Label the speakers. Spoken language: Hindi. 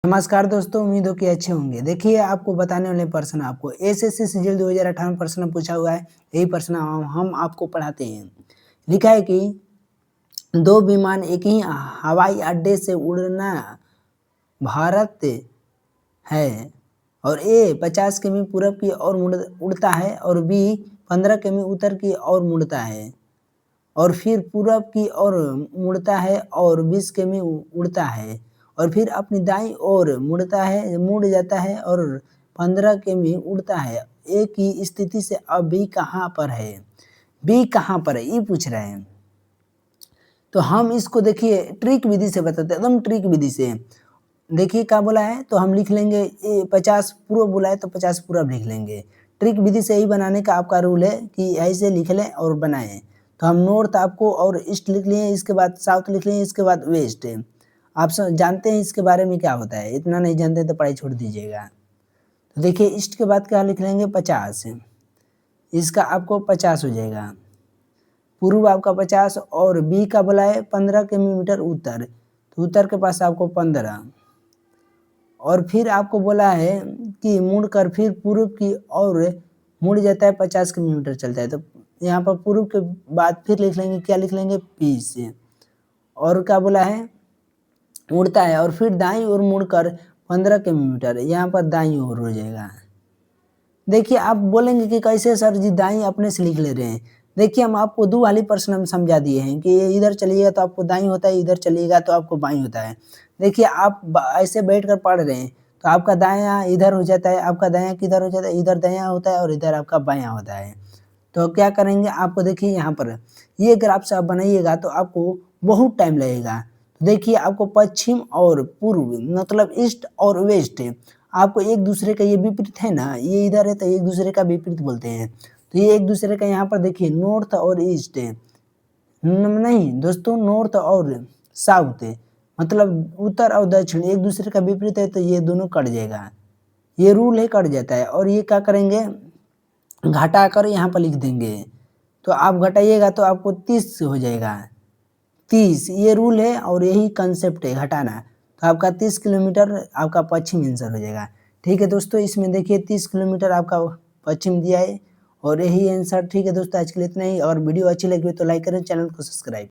Speaker 1: नमस्कार दोस्तों, उम्मीद हो कि अच्छे होंगे। देखिए आपको बताने वाले प्रश्न आपको एसएससी सीजीएल 2018 में प्रश्न पूछा हुआ है। यही प्रश्न हम आपको पढ़ाते हैं। लिखा है कि दो विमान एक ही हवाई अड्डे से उड़ना भारत है और ए 50 किमी पूरब की ओर उड़ता है और बी 15 किमी उत्तर की ओर मुड़ता है और फिर पूरब की ओर मुड़ता है और 20 किमी उड़ता है और फिर अपनी दाईं ओर मुड़ जाता है और 15 किमी उड़ता है। ए की स्थिति से अब बी कहाँ पर है? बी कहाँ पर है ये पूछ रहे हैं। तो हम इसको देखिए ट्रिक विधि से बताते हैं, एकदम ट्रिक विधि से। देखिए क्या बोला है, तो हम लिख लेंगे 50 पूर्व बोला है तो 50 पूर्व लिख लेंगे। ट्रिक विधि से ही बनाने का आपका रूल है कि ऐसे लिख लें और बनाएं। तो हम नॉर्थ आपको और ईस्ट लिख लिए, इसके बाद साउथ लिख लिए, इसके बाद वेस्ट। आप जानते हैं इसके बारे में क्या होता है, इतना नहीं जानते तो पढ़ाई छोड़ दीजिएगा। तो देखिए ईस्ट के बाद क्या लिख लेंगे 50, इसका आपको 50 हो जाएगा। पूर्व आपका 50 और बी का बोला है 15 किलोमीटर उत्तर, तो उत्तर के पास आपको 15 और फिर आपको बोला है कि मुड़कर फिर पूर्व की ओर मुड़ जाता है 50 किलोमीटर चलता है। तो यहाँ पर पूर्व के बाद फिर लिख लेंगे, क्या लिख लेंगे 20 और क्या बोला है उड़ता है और फिर दाईं ओर मुड़कर 15 किलोमीटर, यहाँ पर दाईं ओर हो जाएगा। देखिए आप बोलेंगे कि कैसे सर जी दाईं अपने से लिख ले रहे हैं। देखिए हम आपको दो वाली प्रश्न हम समझा दिए हैं कि इधर चलिएगा तो आपको दाईं होता है, इधर चलिएगा तो आपको बाईं होता है। देखिए आप ऐसे बैठकर पढ़ रहे हैं तो आपका दायां इधर हो जाता है, आपका दायां किधर हो जाता है, इधर दायां होता है और इधर आपका बायां होता है। तो क्या करेंगे आपको देखिए यहाँ पर ये ग्राफ से आप बनाइएगा तो आपको बहुत टाइम लगेगा। देखिए आपको पश्चिम और पूर्व मतलब ईस्ट और वेस्ट आपको एक दूसरे का ये विपरीत है ना, ये इधर है तो एक दूसरे का विपरीत बोलते हैं। तो ये एक दूसरे का यहाँ पर देखिए नॉर्थ और ईस्ट नहीं दोस्तों, नॉर्थ और साउथ मतलब उत्तर और दक्षिण एक दूसरे का विपरीत है, तो ये दोनों कट जाएगा। ये रूल है, कट जाता है। और ये क्या करेंगे घटा कर यहाँ पर लिख देंगे, तो आप घटाइएगा तो आपको 30 हो जाएगा। 30 ये रूल है और यही कंसेप्ट है घटाना। तो आपका 30 किलोमीटर आपका पश्चिम आंसर हो जाएगा। ठीक है दोस्तों, इसमें देखिए 30 किलोमीटर आपका पश्चिम दिया है और यही आंसर। ठीक है दोस्तों, आज के लिए इतना ही। और वीडियो अच्छी लगी तो लाइक करें, चैनल को सब्सक्राइब।